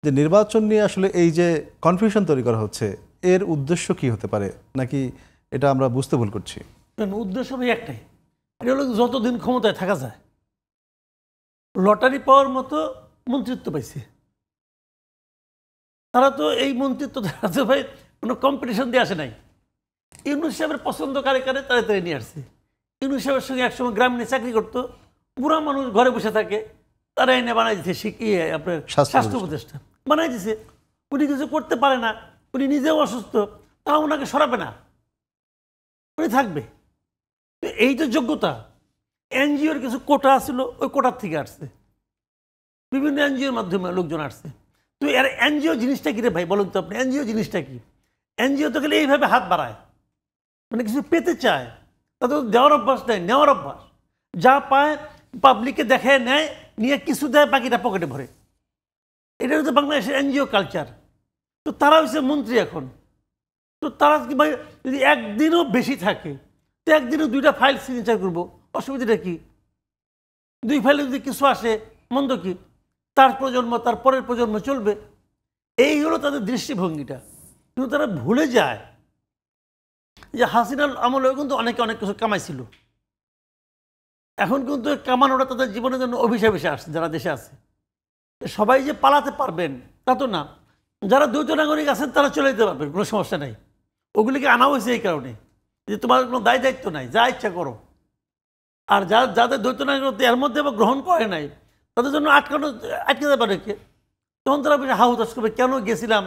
যে নির্বাচন নিয়ে আসলে এই যে কনফিউশন তৈরি করা হচ্ছে, এর উদ্দেশ্য কি হতে পারে, নাকি এটা আমরা বুঝতে ভুল করছি? উদ্দেশ্য ভাই একটাই, এটা হলো যতদিন ক্ষমতায় থাকা যায়। লটারি পাওয়ার মতো মন্ত্রিত্ব পাইছে তারা, তো এই মন্ত্রিত্ব তো ভাই কোনো কম্পিটিশন দিয়ে আসে নাই। ইউনূস সাহেবের পছন্দ কারে কারে তাড়াতাড়ি নিয়ে আসছে। ইউনূস সাহেবের সঙ্গে একসময় গ্রামীণে চাকরি করতো, পুরা মানুষ ঘরে বসে থাকে, তারা এনে বানাই দিচ্ছে শিখিয়ে আপনার স্বাস্থ্য উপদেষ্টা বানাই দিছে। উনি কিছু করতে পারে না, উনি নিজেও অসুস্থ, তাও ওনাকে সরাবে না, উনি থাকবে। এই তো যোগ্যতা। এনজিওর কিছু কোটা ছিল, ওই কোটার থেকে আসছে, বিভিন্ন এনজিওর মাধ্যমে লোকজন আসছে। তো এর এনজিও জিনিসটা কি রে ভাই বলুন তো আপনি, এনজিও জিনিসটা কি? এনজিও তো গেলে এইভাবে হাত বাড়ায়, মানে কিছু পেতে চায়, তাদের দেওয়ার অভ্যাস নেয়, নেওয়ার অভ্যাস। যা পায় পাবলিককে দেখায় নেয়, নিয়ে কিছু দেয়, বাকিটা পকেটে ভরে। এটা হচ্ছে বাংলাদেশের এনজিও কালচার। তো তারা হচ্ছে মন্ত্রী এখন। তো তারা কি ভাই যদি একদিনও বেশি থাকে, তো একদিনও 2টা ফাইল সিগনেচার করবো, অসুবিধাটা কি? 2 ফাইলে যদি কিছু আসে, মন্দ কি? তার প্রজন্ম, তার পরের প্রজন্ম চলবে। এই হলো তাদের দৃষ্টিভঙ্গিটা। কিন্তু তারা ভুলে যায় যে হাসিনার আমলেও কিন্তু অনেকে অনেক কিছু কামাইছিল। এখন কিন্তু কামানোটা তাদের জীবনের জন্য অভিশাপ এসে আসছে। যারা দেশে আছে সবাই যে পালাতে পারবেন তা তো না। যারা দ্বৈত নাগরিক আছেন তারা চলে যেতে পারবেন, কোনো সমস্যা নাই। ওগুলিকে আনা হয়েছে এই কারণে যে তোমার কোনো দায় দায়িত্ব নাই, যা ইচ্ছা করো। আর যাদের দ্বৈত নাগরিকত্ব এর মধ্যে আবার গ্রহণ করে নাই, তাদের জন্য আটকে যেতে পারে কে? তখন তারা বেশি হাহুতাশ করবে, কেন গেছিলাম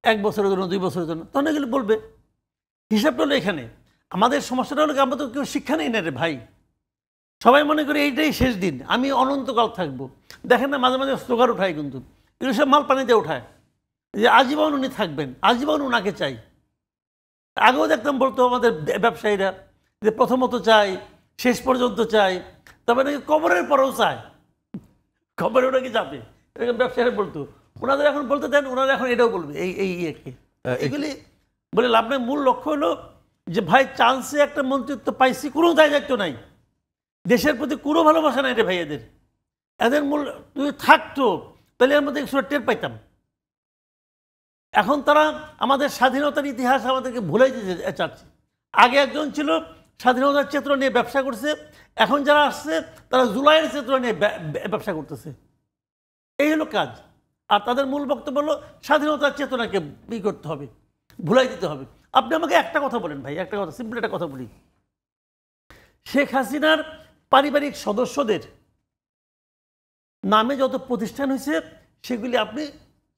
1 বছরের জন্য, 2 বছরের জন্য। তখন এগুলি বলবে। হিসাবটা হলো এখানে আমাদের সমস্যাটা হলো, আমরা তো কেউ শিক্ষা নেই না রে ভাই। সবাই মনে করি এইটাই শেষ দিন, আমি অনন্তকাল থাকবো। দেখেন না, মাঝে মাঝে স্লোগান উঠায়, কিন্তু এগুলো সব মাল পানিতে উঠায় যে আজীবন উনি থাকবেন, আজীবন উনাকে চাই। আগেও দেখতাম বলতো আমাদের ব্যবসায়ীরা যে প্রথমত চাই, শেষ পর্যন্ত চাই, তারপরে নাকি কবরের পরেও চায়, খবরে ওনাকে যাবে, এরকম ব্যবসায়ীরা বলতো। ওনাদের এখন বলতে দেন, ওনারা এখন এটাও বলবে এই ইয়েকে। এগুলি বলে লাভ নেই। মূল লক্ষ্য হলো যে ভাই চান্সে একটা মন্ত্রিত্ব পাইছি, কোনো দায় দায়িত্ব নাই, দেশের প্রতি কোনো ভালোবাসা নাই রে ভাই। এদের মূল যদি থাকতো তাহলে এর মধ্যে কিছু টের পাইতাম। এখন তারা আমাদের স্বাধীনতার ইতিহাস আমাদেরকে ভুলে দিতে চাচ্ছে। আগে একজন ছিল স্বাধীনতার চেতনা নিয়ে ব্যবসা করছে, এখন যারা আসছে তারা জুলাইয়ের চেতনা নিয়ে ব্যবসা করতেছে। এই হলো কাজ। আর তাদের মূল বক্তব্য হলো স্বাধীনতার চেতনাকে করতে হবে, ভুলাই দিতে হবে। আপনি আমাকে একটা কথা বলেন ভাই, একটা কথা, সিম্পল একটা কথা বলি। শেখ হাসিনার পারিবারিক সদস্যদের নামে যত প্রতিষ্ঠান হয়েছে সেগুলি আপনি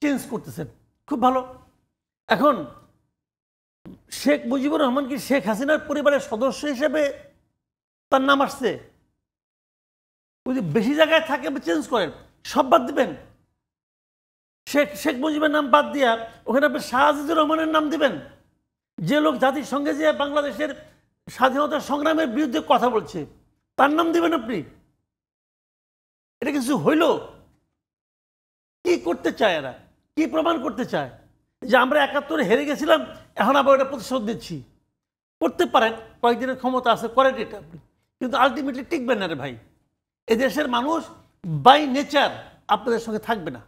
চেঞ্জ করতেছেন, খুব ভালো। এখন শেখ মুজিবুর রহমান কি শেখ হাসিনার পরিবারের সদস্য হিসেবে তার নাম আসছে? যদি বেশি জায়গায় থাকে আপনি চেঞ্জ করেন, সব বাদ দিবেন। শেখ মুজিবের নাম বাদ দিয়া ওখানে আপনি শাহ আজিজুর রহমানের নাম দিবেন, যে লোক জাতিসংঘে যে বাংলাদেশের স্বাধীনতা সংগ্রামের বিরুদ্ধে কথা বলছে, তার নাম দিবেন আপনি? এটা কিছু হইল? কি করতে চায় এরা? কি প্রমাণ করতে চায়? যে আমরা 71-এ হেরে গেছিলাম, এখন আবার ওটা প্রতিশোধ দিচ্ছি। করতে পারেন, কয়েকদিনের ক্ষমতা আছে, করেন এটা আপনি, কিন্তু আলটিমেটলি টিকবেন না রে ভাই। এদেশের মানুষ বাই নেচার আপনাদের সঙ্গে থাকবে না।